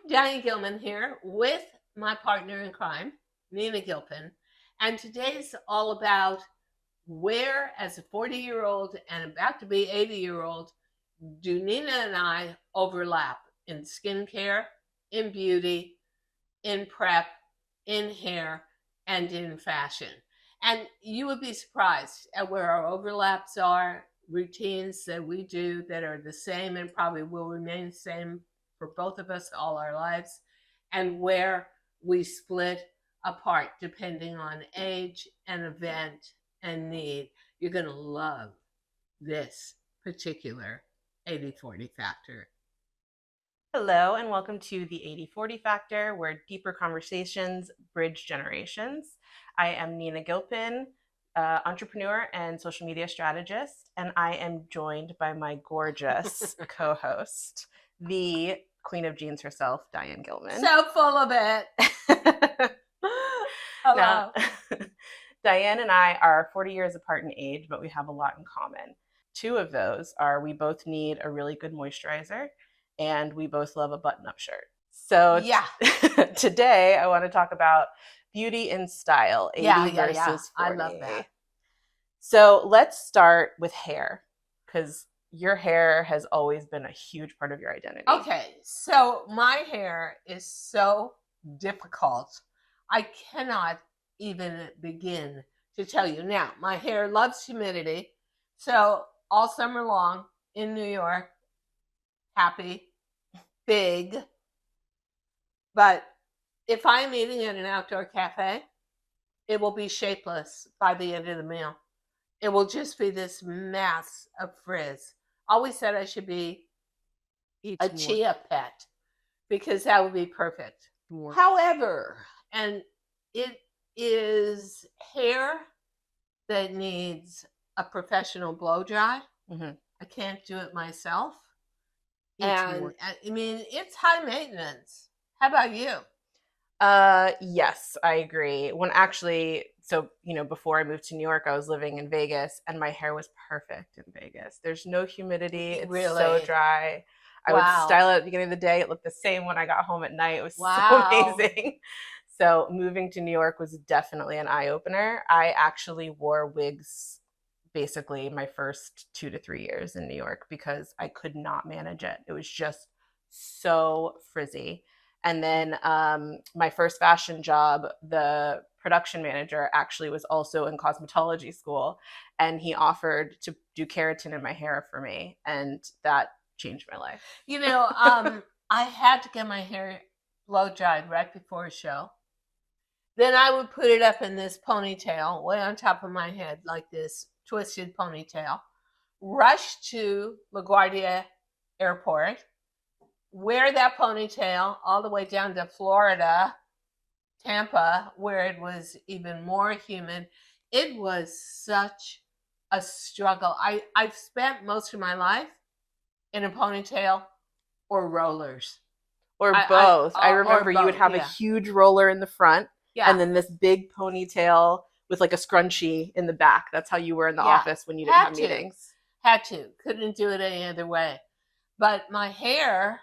Diane Gilman here with my partner in crime, Nina Gilpin. And today's all about where, as a 40-year-old and about to be 80-year-old, do Nina and I overlap in skincare, in beauty, in prep, in hair, and in fashion. And you would be surprised at where our overlaps are, routines that we do that are the same and probably will remain the same for both of us all our lives, and where we split apart depending on age and event and need. You're going to love this particular 80-40 factor. Hello, and welcome to the 80-40 Factor, where deeper conversations bridge generations. I am Nina Gilpin, entrepreneur and social media strategist, and I am joined by my gorgeous co-host, the queen of jeans herself, Diane Gilman. So full of it. Hello. Now, Diane and I are 40 years apart in age, but we have a lot in common. Two of those are we both need a really good moisturizer, and we both love a button-up shirt. So yeah, today I want to talk about beauty and style, 80 versus 40. I love that. So let's start with hair, because your hair has always been a huge part of your identity. Okay, so my hair is so difficult. I cannot even begin to tell you. Now, my hair loves humidity. So all summer long in New York, happy, big. But if I'm eating at an outdoor cafe, it will be shapeless by the end of the meal. It will just be this mass of frizz. Always said I should be a chia pet because that would be perfect. However, and it is hair that needs a professional blow dry. Mm-hmm. I can't do it myself. And I mean, it's high maintenance. How about you? Yes, I agree. Before I moved to New York, I was living in Vegas, and my hair was perfect in Vegas. There's no humidity. It's so dry. I would style it at the beginning of the day. It looked the same when I got home at night. It was so amazing. So moving to New York was definitely an eye-opener. I actually wore wigs basically my first 2 to 3 years in New York because I could not manage it. It was just so frizzy. And then my first fashion job, the production manager actually was also in cosmetology school, and he offered to do keratin in my hair for me, and that changed my life. You know, I had to get my hair blow dried right before a show. Then I would put it up in this ponytail way on top of my head, like this twisted ponytail, rush to LaGuardia Airport, wear that ponytail all the way down to Florida, Tampa, where it was even more humid. It was such a struggle. I've spent most of my life in a ponytail or rollers. Or both. I remember you would have a huge roller in the front and then this big ponytail with like a scrunchie in the back. That's how you were in the office when you didn't have meetings. Had to. Couldn't do it any other way. But my hair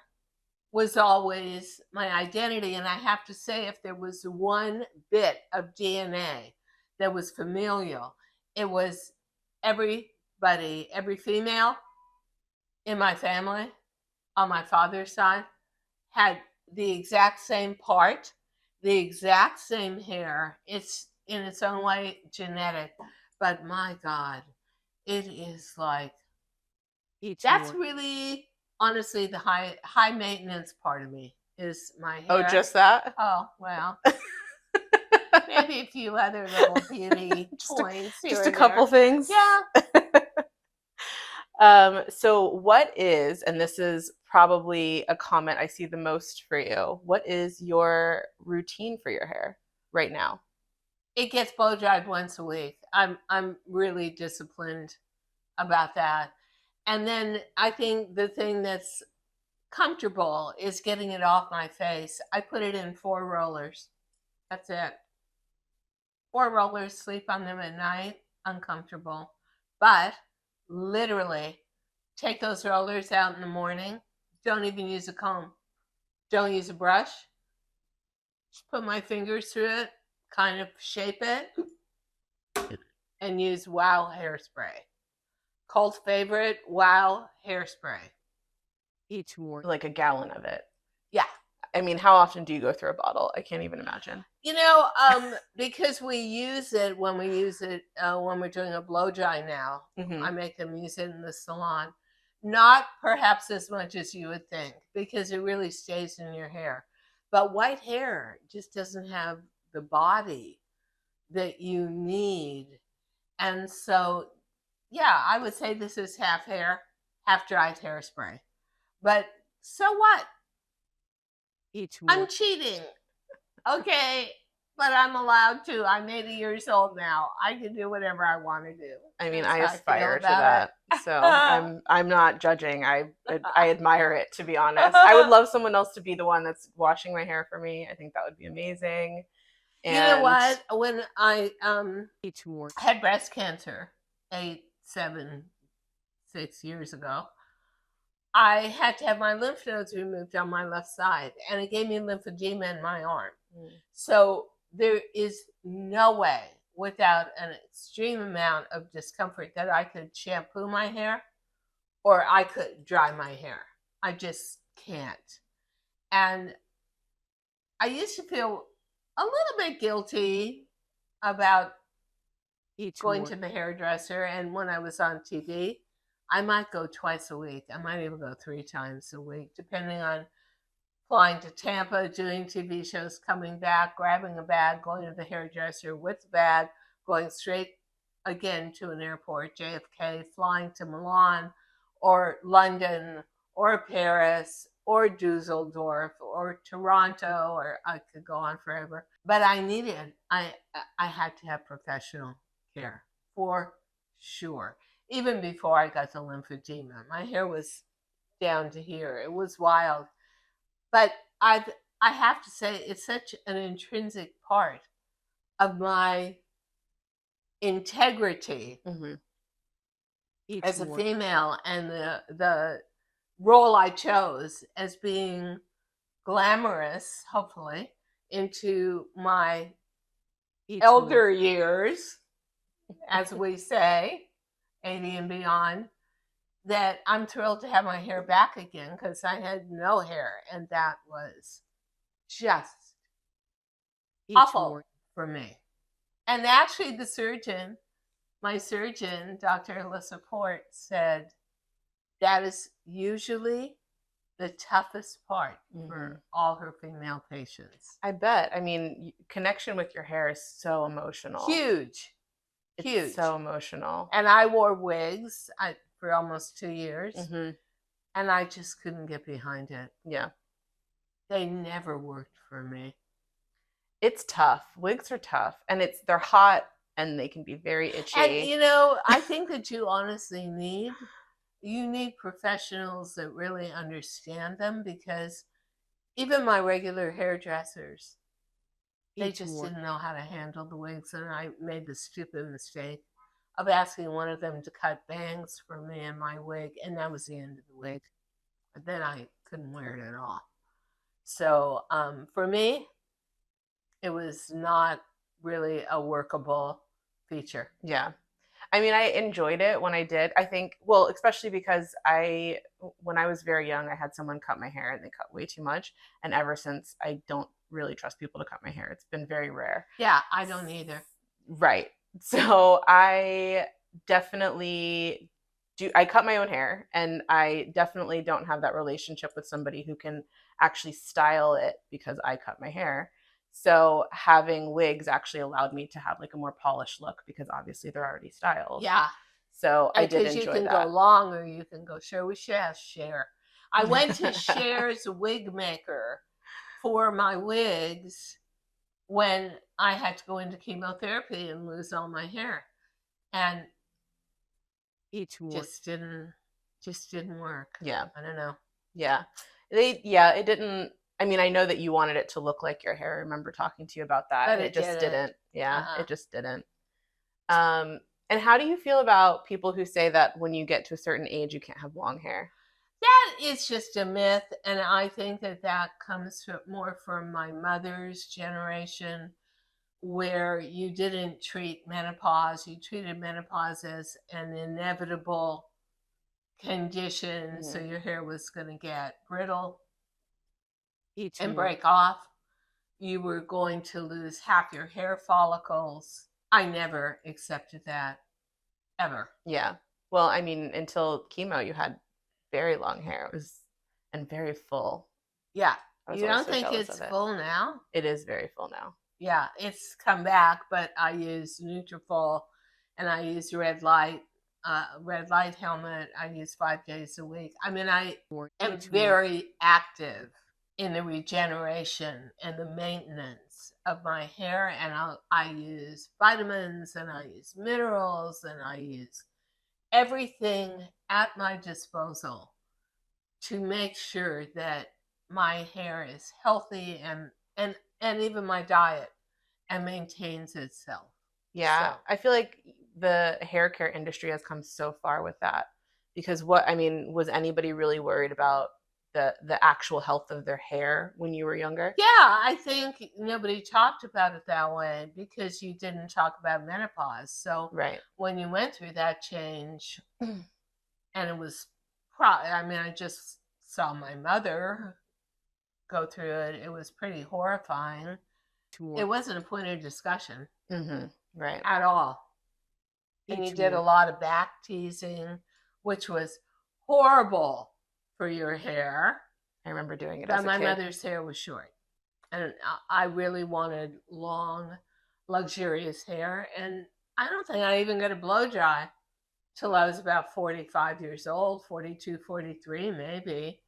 was always my identity. And I have to say, if there was one bit of DNA that was familial, it was everybody, every female in my family on my father's side had the exact same part, the exact same hair. It's in its own way genetic, but my God, it is like, that's really honestly the high maintenance part of me is my hair. Oh, just that? Oh, well. Maybe a few other little beauty points. Just a couple things. Yeah. So what is, and this is probably a comment I see the most for you, what is your routine for your hair right now? It gets blow dried once a week. I'm really disciplined about that. And then I think the thing that's comfortable is getting it off my face. I put it in 4 rollers. That's it. 4 rollers, sleep on them at night, uncomfortable. But literally take those rollers out in the morning. Don't even use a comb. Don't use a brush. Just put my fingers through it, kind of shape it, and use Wow hairspray. Cult favorite, Wow hairspray. Each more. Like a gallon of it. Yeah. I mean, how often do you go through a bottle? I can't even imagine. You know, because we use it when we're doing a blow dry now. Mm-hmm. I make them use it in the salon. Not perhaps as much as you would think, because it really stays in your hair. But white hair just doesn't have the body that you need. And so, yeah, I would say this is half hair, half dried hairspray. But so what? I'm cheating. Okay, but I'm allowed to. I'm 80 years old now. I can do whatever I want to do. I mean, I aspire to that. So I'm not judging. I admire it, to be honest. I would love someone else to be the one that's washing my hair for me. I think that would be amazing. And you know what? When I had breast cancer 6 years ago, I had to have my lymph nodes removed on my left side, and it gave me lymphedema in my arm. So there is no way, without an extreme amount of discomfort, that I could shampoo my hair or I could dry my hair. I just can't. And I used to feel a little bit guilty about going to the hairdresser. And when I was on TV, I might go twice a week. I might even go 3 times a week, depending on flying to Tampa, doing TV shows, coming back, grabbing a bag, going to the hairdresser with the bag, going straight again to an airport, JFK, flying to Milan or London or Paris or Dusseldorf or Toronto, or I could go on forever. But I had to have professional care for sure. Even before I got the lymphedema, my hair was down to here. It was wild. But I have to say, it's such an intrinsic part of my integrity as a female, and the role I chose as being glamorous, hopefully, into my elder years, as we say, 80 and beyond, that I'm thrilled to have my hair back again, because I had no hair, and that was just awful for me. And actually my surgeon, Dr. Alyssa Port, said that is usually the toughest part for all her female patients. I bet. I mean, connection with your hair is so emotional. Huge. It's so emotional. And I wore wigs for almost 2 years, and I just couldn't get behind it. Yeah. They never worked for me. It's tough. Wigs are tough, and they're hot, and they can be very itchy. And you know, I think that you honestly need professionals that really understand them, because even my regular hairdressers, they just didn't know how to handle the wigs, and I made the stupid mistake of asking one of them to cut bangs for me in my wig, and that was the end of the wig. But then I couldn't wear it at all. So for me, it was not really a workable feature. Yeah. I mean, I enjoyed it when I did. I think, well, especially because when I was very young, I had someone cut my hair, and they cut way too much. And ever since, I don't really trust people to cut my hair. It's been very rare. Yeah, I don't either. Right. So I definitely I cut my own hair, and I definitely don't have that relationship with somebody who can actually style it because I cut my hair. So having wigs actually allowed me to have like a more polished look, because obviously they're already styled. Yeah. So I did enjoy that. Because you can go long, or you can go share. We should ask Cher. I went to Cher's wig maker for my wigs when I had to go into chemotherapy and lose all my hair, and just didn't work. Yeah, I don't know. Yeah, it didn't. I mean, I know that you wanted it to look like your hair. I remember talking to you about that, but it just didn't. Yeah, it just didn't. And how do you feel about people who say that when you get to a certain age, you can't have long hair? That is just a myth, and I think that comes more from my mother's generation, where you didn't treat menopause. You treated menopause as an inevitable condition, so your hair was going to get brittle and break off. You were going to lose half your hair follicles. I never accepted that, ever. Yeah. Well, I mean, until chemo, you had very long hair. It was, and very full. Yeah. You don't think it's full now? It is very full now. Yeah, it's come back, but I use Nutrafol, and I use red light helmet. I use 5 days a week. I mean, I am very active in the regeneration and the maintenance of my hair, and I use vitamins, and I use minerals, and I use everything at my disposal to make sure that my hair is healthy, and even my diet, and maintains itself. Yeah, so I feel like the hair care industry has come so far with that, because was anybody really worried about the actual health of their hair when you were younger? Yeah, I think nobody talked about it that way because you didn't talk about menopause. So when you went through that change, and it was, I just saw my mother go through it. It was pretty horrifying. It wasn't a point of discussion, at all. And you did a lot of back teasing, which was horrible for your hair. I remember doing it as a kid. My mother's hair was short, and I really wanted long, luxurious hair. And I don't think I even got a blow dry till I was about 45 years old, 42, 43 maybe.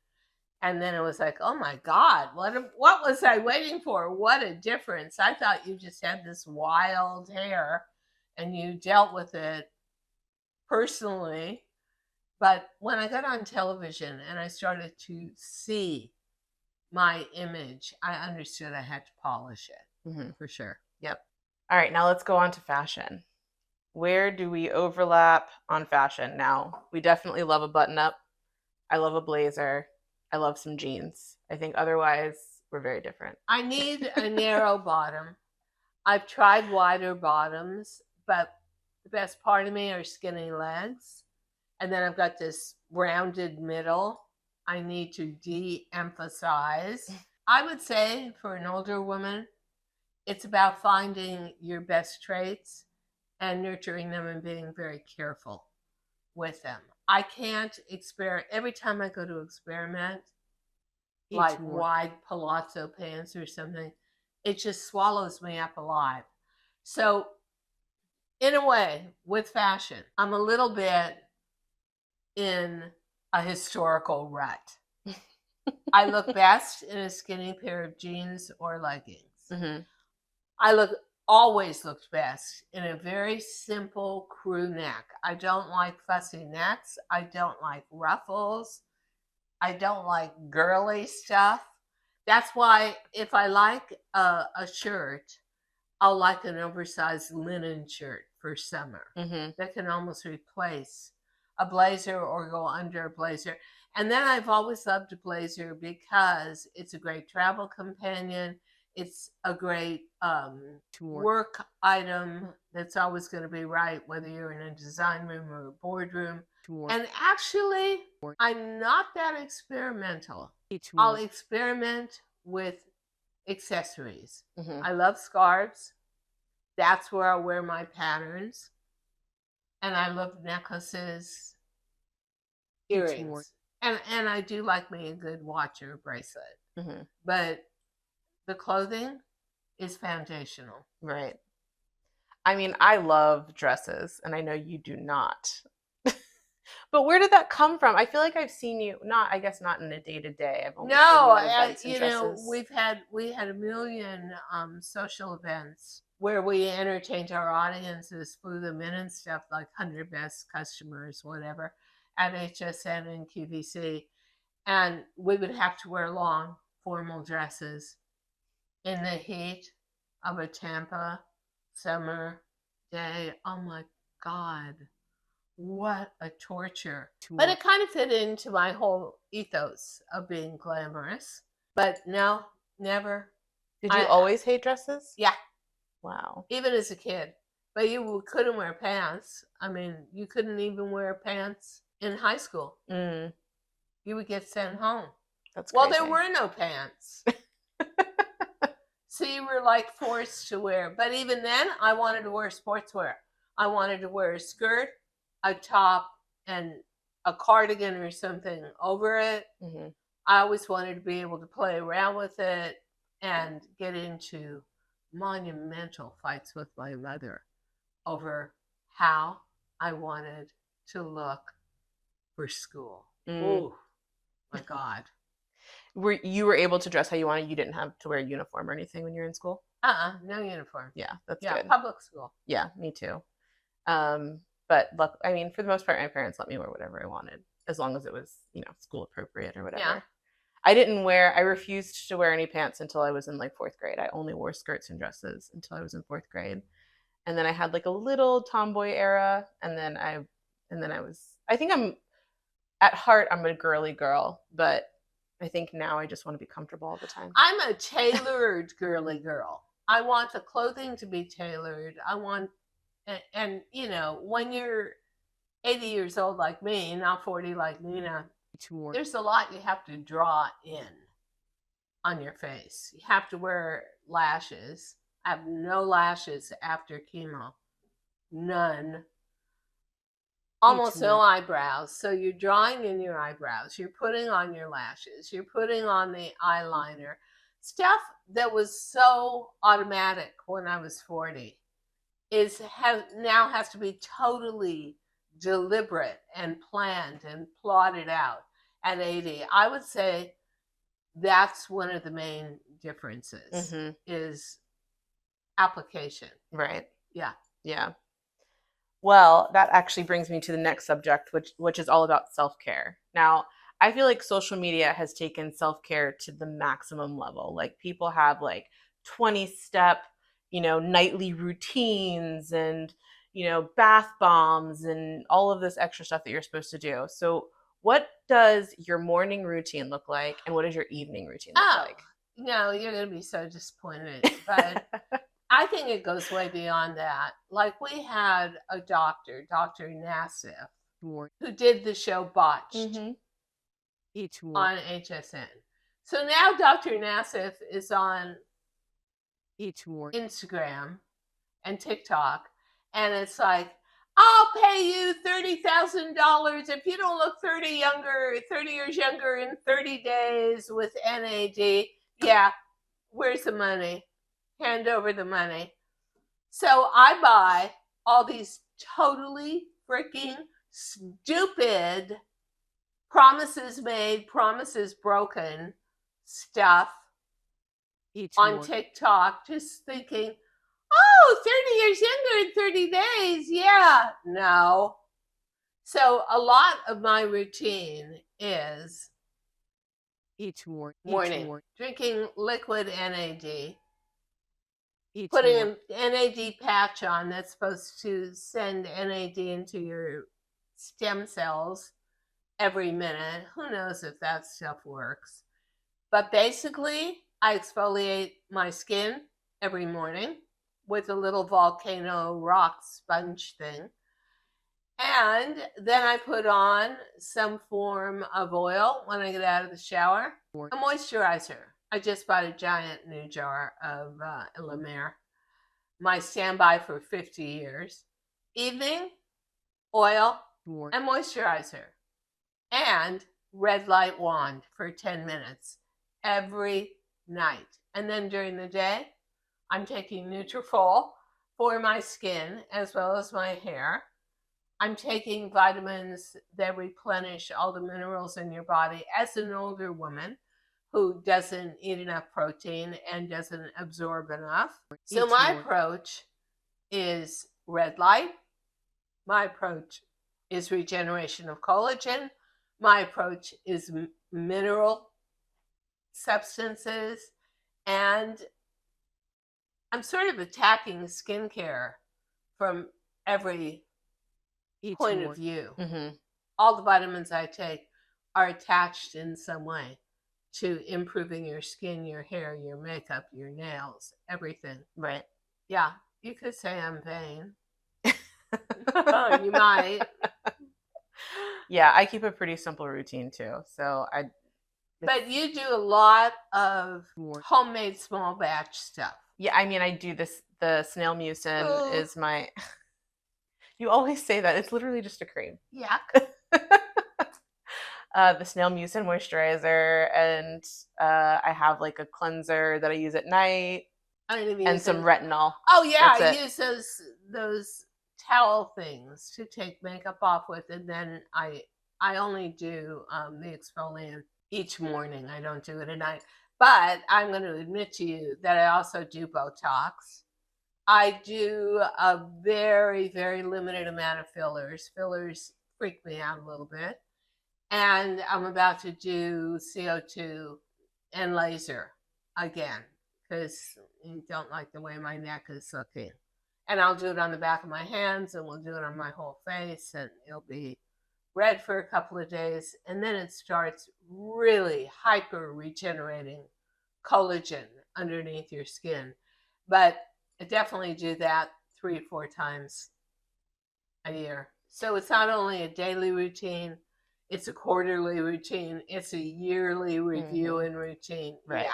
And then it was like, oh my God, what was I waiting for? What a difference. I thought you just had this wild hair and you dealt with it personally. But when I got on television and I started to see my image, I understood I had to polish it, for sure. Yep. All right, now let's go on to fashion. Where do we overlap on fashion? Now, we definitely love a button-up. I love a blazer. I love some jeans. I think otherwise we're very different. I need a narrow bottom. I've tried wider bottoms, but the best part of me are skinny legs. And then I've got this rounded middle I need to de-emphasize. I would say for an older woman, it's about finding your best traits and nurturing them and being very careful with them. I can't experiment. Every time I go to experiment, like wide palazzo pants or something, it just swallows me up alive. So in a way, with fashion, I'm a little bit in a historical rut. I look best in a skinny pair of jeans or leggings. I always looked best in a very simple crew neck. I don't like fussy necks. I don't like ruffles. I don't like girly stuff. That's why if I like a shirt, I'll like an oversized linen shirt for summer that can almost replace a blazer or go under a blazer. And then I've always loved a blazer because it's a great travel companion. It's a great work item that's always going to be right, whether you're in a design room or a boardroom. And actually, I'm not that experimental. I'll experiment with accessories. I love scarves. That's where I wear my patterns. And I love necklaces, earrings. And I do like me a good watch or a bracelet. But the clothing is foundational. Right. I mean, I love dresses, and I know you do not. But where did that come from? I feel like I've seen you, I guess not in a day-to-day. I've only seen you at events and we had a million social events where we entertained our audiences, flew them in and stuff, like 100 Best Customers, whatever, at HSN and QVC. And we would have to wear long, formal dresses in the heat of a Tampa summer day. Oh my God. What a torture. But it kind of fit into my whole ethos of being glamorous. But no, never. Did you always hate dresses? Yeah. Wow. Even as a kid. But you couldn't wear pants. I mean, you couldn't even wear pants in high school. You would get sent home. That's crazy. Well, there were no pants. So you were like forced to wear. But even then, I wanted to wear sportswear. I wanted to wear a skirt, a top, and a cardigan or something over it. I always wanted to be able to play around with it and get into monumental fights with my mother over how I wanted to look for school. Oh my God. You were able to dress how you wanted? You didn't have to wear a uniform or anything when you were in school? No uniform. Yeah, that's good. Public school. Yeah, me too. But look, I mean, for the most part, my parents let me wear whatever I wanted, as long as it was, school appropriate or whatever. Yeah. I refused to wear any pants until I was in like 4th grade. I only wore skirts and dresses until I was in 4th grade. And then I had like a little tomboy era. And then I think at heart, I'm a girly girl, but I think now I just want to be comfortable all the time. I'm a tailored girly girl. I want the clothing to be tailored. I want, and when you're 80 years old like me, not 40 like Nina, there's a lot you have to draw in on your face. You have to wear lashes. I have no lashes after chemo. None. Almost no eyebrows. So you're drawing in your eyebrows. You're putting on your lashes. You're putting on the eyeliner. Stuff that was so automatic when I was 40 now has to be totally deliberate and planned and plotted out at 80. I would say that's one of the main differences is application. Right. Yeah. Yeah. Well, that actually brings me to the next subject, which is all about self-care. Now, I feel like social media has taken self-care to the maximum level. Like people have like 20-step, nightly routines and, bath bombs and all of this extra stuff that you're supposed to do. So what does your morning routine look like and what does your evening routine look like? No, you're going to be so disappointed. But I think it goes way beyond that. Like we had a doctor, Dr. Nassif, who did the show Botched on HSN. So now Dr. Nassif is on Instagram and TikTok, and it's like, I'll pay you $30,000 if you don't look 30 years younger in 30 days with NAD. Yeah, where's the money? Hand over the money. So I buy all these totally freaking stupid promises made, promises broken stuff on TikTok, just thinking, 30 years younger in 30 days. Yeah, no. So a lot of my routine is morning, drinking liquid NAD, putting an NAD patch on that's supposed to send NAD into your stem cells every minute. Who knows if that stuff works? But basically, I exfoliate my skin every morning with a little volcano rock sponge thing. And then I put on some form of oil when I get out of the shower. A moisturizer. I just bought a giant new jar of La Mer. My standby for 50 years. Evening, oil, and moisturizer. And red light wand for 10 minutes every night. And then during the day, I'm taking Nutrafol for my skin as well as my hair. I'm taking vitamins that replenish all the minerals in your body as an older woman who doesn't eat enough protein and doesn't absorb enough. So my approach is red light. My approach is regeneration of collagen. My approach is mineral substances. And I'm sort of attacking skincare from every point of view. All the vitamins I take are attached in some way to improving your skin, your hair, your makeup, your nails, everything. Right. Yeah, you could say I'm vain. You might. Yeah, I keep a pretty simple routine too. So But you do a lot of homemade small batch stuff. Yeah, I mean, I do this. The snail mucin is my. You always say that. It's literally just a cream. Yuck. The snail mucin moisturizer, and I have like a cleanser that I use at night, and some retinol. Oh yeah, I use those towel things to take makeup off with, and then I only do the exfoliant each morning. I don't do it at night. But I'm going to admit to you that I also do Botox. I do a very, very limited amount of fillers. Fillers freak me out a little bit. And I'm about to do CO2 and laser again because you don't like the way my neck is looking. And I'll do it on the back of my hands, and we'll do it on my whole face, and it'll be red for a couple of days. And then it starts really hyper regenerating collagen underneath your skin. But I definitely do that 3 or 4 times a year. So it's not only a daily routine, it's a quarterly routine, it's a yearly review and routine. Right.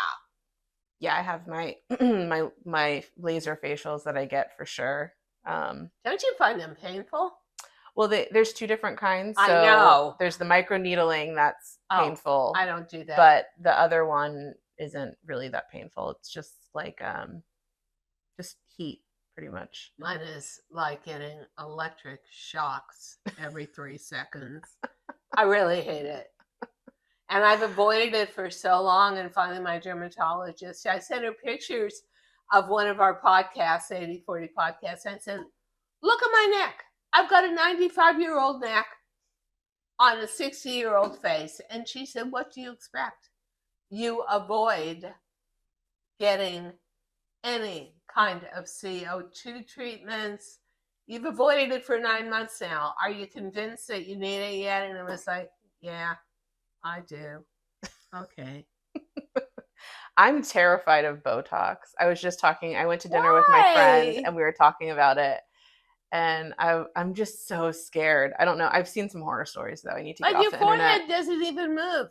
Yeah, I have my my laser facials that I get for sure. Don't you find them painful? Well, there's 2 different kinds. So I know. There's the microneedling that's painful. I don't do that. But the other one isn't really that painful. It's just like just heat, pretty much. Mine is like getting electric shocks every 3 seconds. I really hate it. And I've avoided it for so long, and finally my dermatologist, I sent her pictures of one of our podcasts, 80/40 podcasts, and I said, look at my neck. I've got a 95-year-old neck on a 60-year-old face. And she said, what do you expect? You avoid getting any kind of CO2 treatments. You've avoided it for 9 months now. Are you convinced that you need it yet? And it was like, yeah, I do. Okay. I'm terrified of Botox. I was just talking, I went to dinner with my friend and we were talking about it. And I'm just so scared. I don't know. I've seen some horror stories though. I need to get off the internet. But your forehead doesn't even move.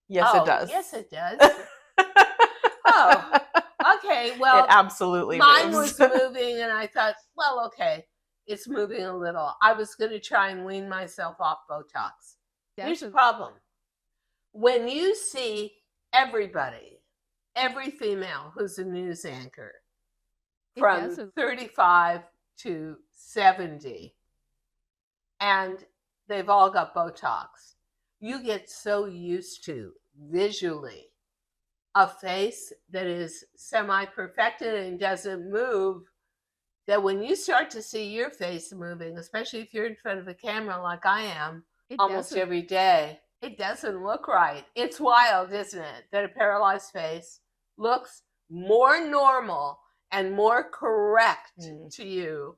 Yes, it does. Yes, it does. Oh, okay. Well, it absolutely mine moves. was moving, and I thought, well, okay, it's moving a little. I was going to try and wean myself off Botox. Here's the problem. When you see everybody, every female who's a news anchor, from 35 to 70, and they've all got Botox, you get so used to visually a face that is semi-perfected and doesn't move that when you start to see your face moving, especially if you're in front of a camera like I am almost every day, it doesn't look right. It's wild, isn't it, that a paralyzed face looks more normal and more correct to you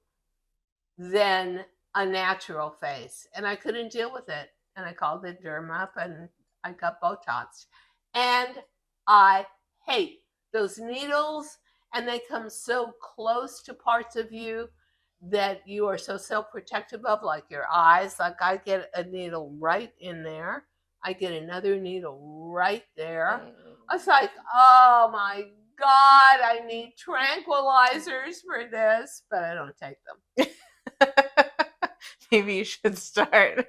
than a natural face. And I couldn't deal with it. And I called the derm up and I got Botox. And I hate those needles, and they come so close to parts of you that you are so self-protective of, like your eyes. Like I get a needle right in there. I get another needle right there. I was like, oh my God, I need tranquilizers for this, but I don't take them. Maybe you should start.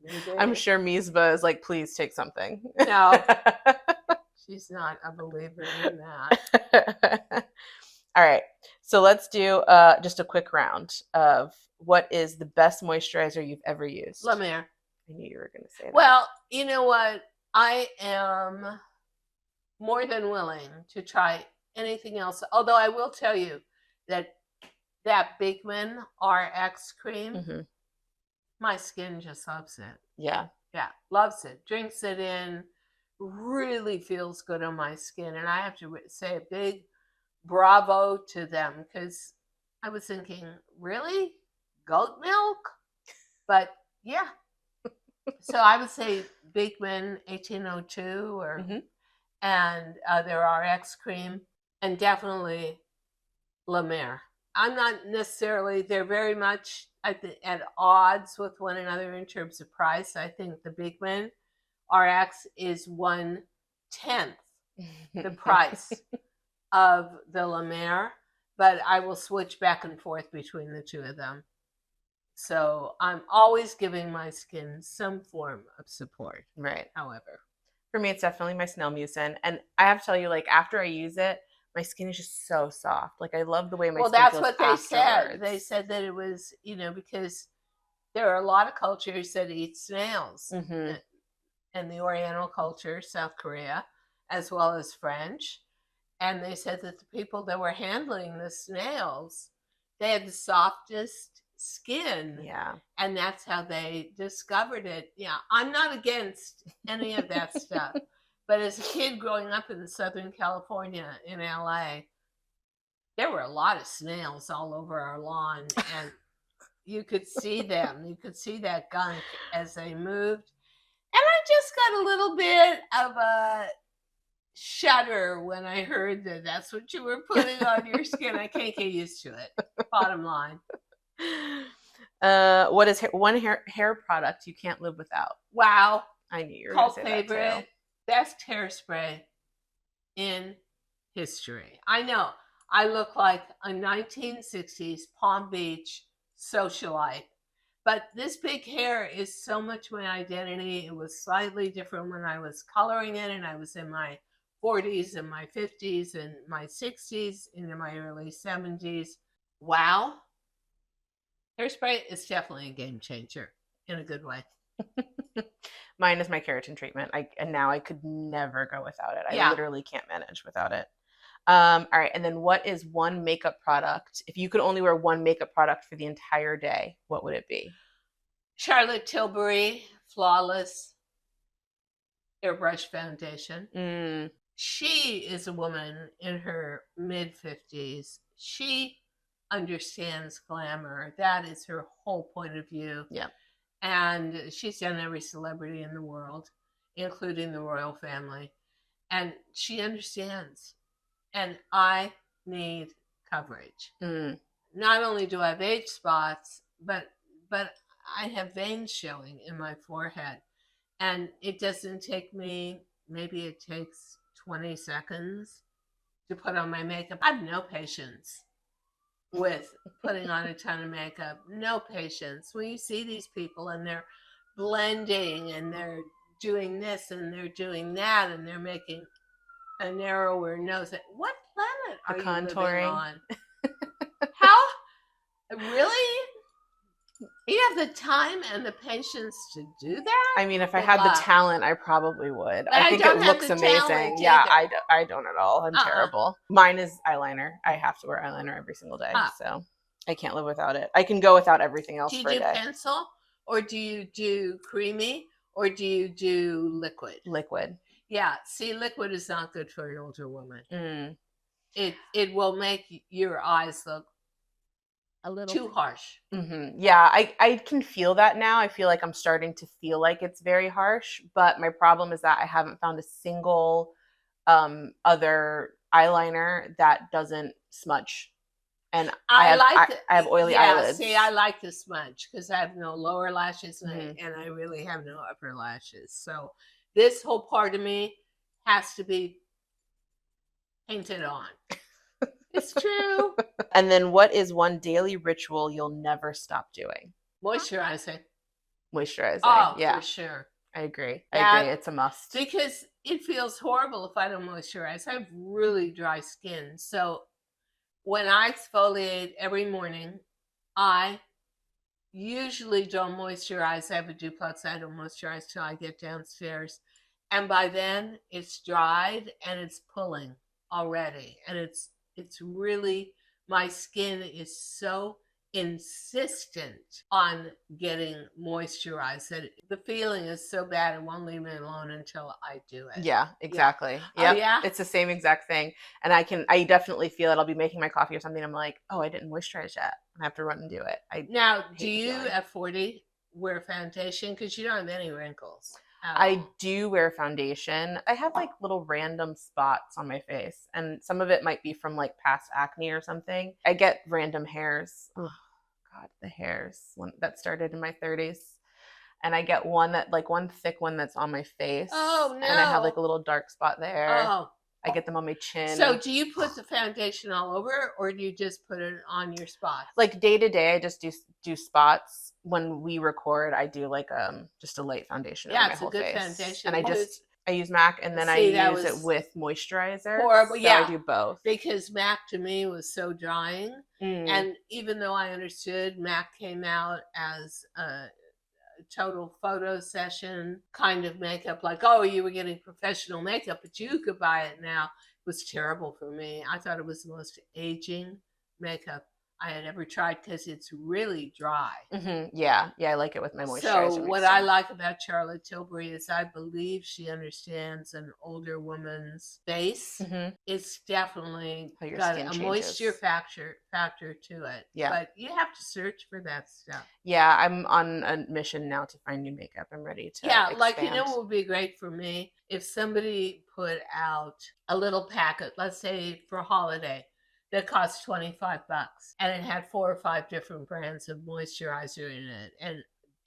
Maybe. I'm sure Misbah is like, please take something. No, she's not a believer in that. All right, so let's do just a quick round of what is the best moisturizer you've ever used. La Mer. I knew you were going to say that. Well, you know what? I am more than willing to try anything else. Although I will tell you that Bigman RX cream, my skin just loves it. Yeah. Yeah, loves it. Drinks it in, really feels good on my skin. And I have to say a big bravo to them because I was thinking, really? Goat milk? But yeah. So I would say Beekman 1802 or and their RX cream, and definitely La Mer. I'm not necessarily, they're very much at odds with one another in terms of price. I think the Beekman RX is 1/10 the price of the La Mer, but I will switch back and forth between the two of them. So I'm always giving my skin some form of support. Right. However, for me, it's definitely my snail mucin. And I have to tell you, like, after I use it, my skin is just so soft. Like, I love the way my skin that's feels what they afterwards. said. They said that it was, because there are a lot of cultures that eat snails. And the Oriental culture, South Korea, as well as French. And they said that the people that were handling the snails, they had the softest skin. Yeah. And that's how they discovered it. Yeah, I'm not against any of that stuff. But as a kid growing up in Southern California, in LA, there were a lot of snails all over our lawn. And you could see them. You could see that gunk as they moved. And I just got a little bit of a shudder when I heard that that's what you were putting on your skin. I can't get used to it. Bottom line. What is one hair product you can't live without? Wow. I knew you were going to say favorite, that too. Best hairspray in history. I know. I look like a 1960s Palm Beach socialite. But this big hair is so much my identity. It was slightly different when I was coloring it, and I was in my 40s and my 50s and my 60s, into my early 70s. Wow. Hairspray is definitely a game changer in a good way. Mine is my keratin treatment. And now I could never go without it. I literally can't manage without it. All right. And then what is one makeup product? If you could only wear one makeup product for the entire day, what would it be? Charlotte Tilbury Flawless Airbrush Foundation. She is a woman in her mid-50s. She understands glamour. That is her whole point of view. Yeah. And she's done every celebrity in the world, including the royal family. And she understands. And I need coverage. Not only do I have age spots, but I have veins showing in my forehead. And it doesn't take me, maybe it takes 20 seconds to put on my makeup. I have no patience with putting on a ton of makeup. No patience. When you see these people and they're blending and they're doing this and they're doing that and they're making a narrower nose. What planet are you living on? How? Really? You have the time and the patience to do that? I mean, if I had the talent, I probably would. I think it looks amazing. Yeah, I don't at all. I'm terrible. Mine is eyeliner. I have to wear eyeliner every single day. So I can't live without it. I can go without everything else for a day. Do you do pencil? Or do you do creamy? Or do you do liquid? Liquid. Yeah, see, liquid is not good for an older woman. It will make your eyes look a little too harsh. Yeah, I can feel that now. I feel like I'm starting to feel like it's very harsh. But my problem is that I haven't found a single other eyeliner that doesn't smudge. And I have oily eyelids. See, I like the smudge because I have no lower lashes and I really have no upper lashes. So this whole part of me has to be painted on. It's true. And then what is one daily ritual you'll never stop doing? Moisturizing. Oh, yeah. For sure. I agree. It's a must. Because it feels horrible if I don't moisturize. I have really dry skin. So when I exfoliate every morning, I usually don't moisturize. I have a duplex. I don't moisturize till I get downstairs. And by then it's dried and it's pulling already. And it's really, my skin is so insistent on getting moisturized that the feeling is so bad it won't leave me alone until I do it. Yeah, exactly. Yeah. Yeah. It's the same exact thing. And I definitely feel it. I'll be making my coffee or something. I'm like, oh, I didn't moisturize yet. I have to run and do it. Now, do you at 40 wear foundation? Because you don't have any wrinkles. I do wear foundation. I have like little random spots on my face, and some of it might be from like past acne or something. I get random hairs. Oh God, the hairs that started in my 30s. And I get one thick one that's on my face. Oh no! And I have like a little dark spot there. Oh. I get them on my chin. So do you put the foundation all over, or do you just put it on your spots? Like day to day, I just do spots. When we record, I do like just a light foundation over my whole face. Yeah, it's a good foundation. And I use MAC, and then I use it with moisturizer. Horrible. So yeah, I do both. Because MAC to me was so drying. And even though I understood MAC came out as a total photo session kind of makeup, like, oh, you were getting professional makeup, but you could buy it now, it was terrible for me. I thought it was the most aging makeup I had ever tried because it's really dry. Yeah, I like it with my moisturizer. So what I like about Charlotte Tilbury is I believe she understands an older woman's face. It's definitely got a moisture factor to it. Yeah, but you have to search for that stuff. Yeah, I'm on a mission now to find new makeup. I'm ready to expand. Like, you know what would be great for me? If somebody put out a little packet, let's say for holiday, that cost $25, and it had 4 or 5 different brands of moisturizer in it, and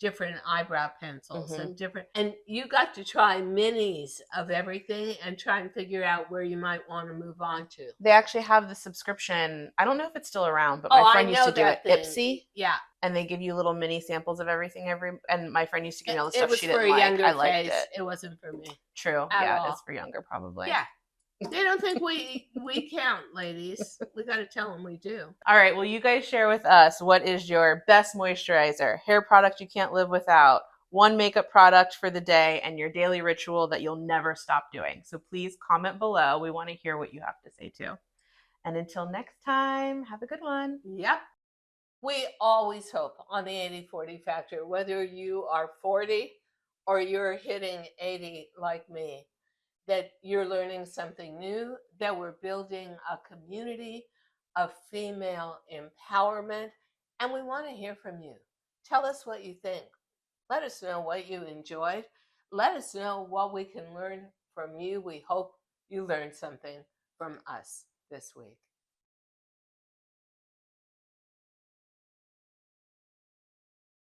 different eyebrow pencils, and you got to try minis of everything and try and figure out where you might want to move on to. They actually have the subscription. I don't know if it's still around, but my friend used to do it. Ipsy. Yeah. And they give you little mini samples of everything and my friend used to give me all the stuff she didn't like. It was for a younger I liked face. it. It wasn't for me. True. Yeah, it's for younger probably. Yeah. They don't think we count, ladies. We got to tell them we do. All right. Well, you guys share with us, what is your best moisturizer, hair product you can't live without, one makeup product for the day, and your daily ritual that you'll never stop doing. So please comment below. We want to hear what you have to say too. And until next time, have a good one. Yep. We always hope on the 80-40 factor, whether you are 40 or you're hitting 80 like me, that you're learning something new, that we're building a community of female empowerment, and we want to hear from you. Tell us what you think. Let us know what you enjoyed. Let us know what we can learn from you. We hope you learned something from us this week.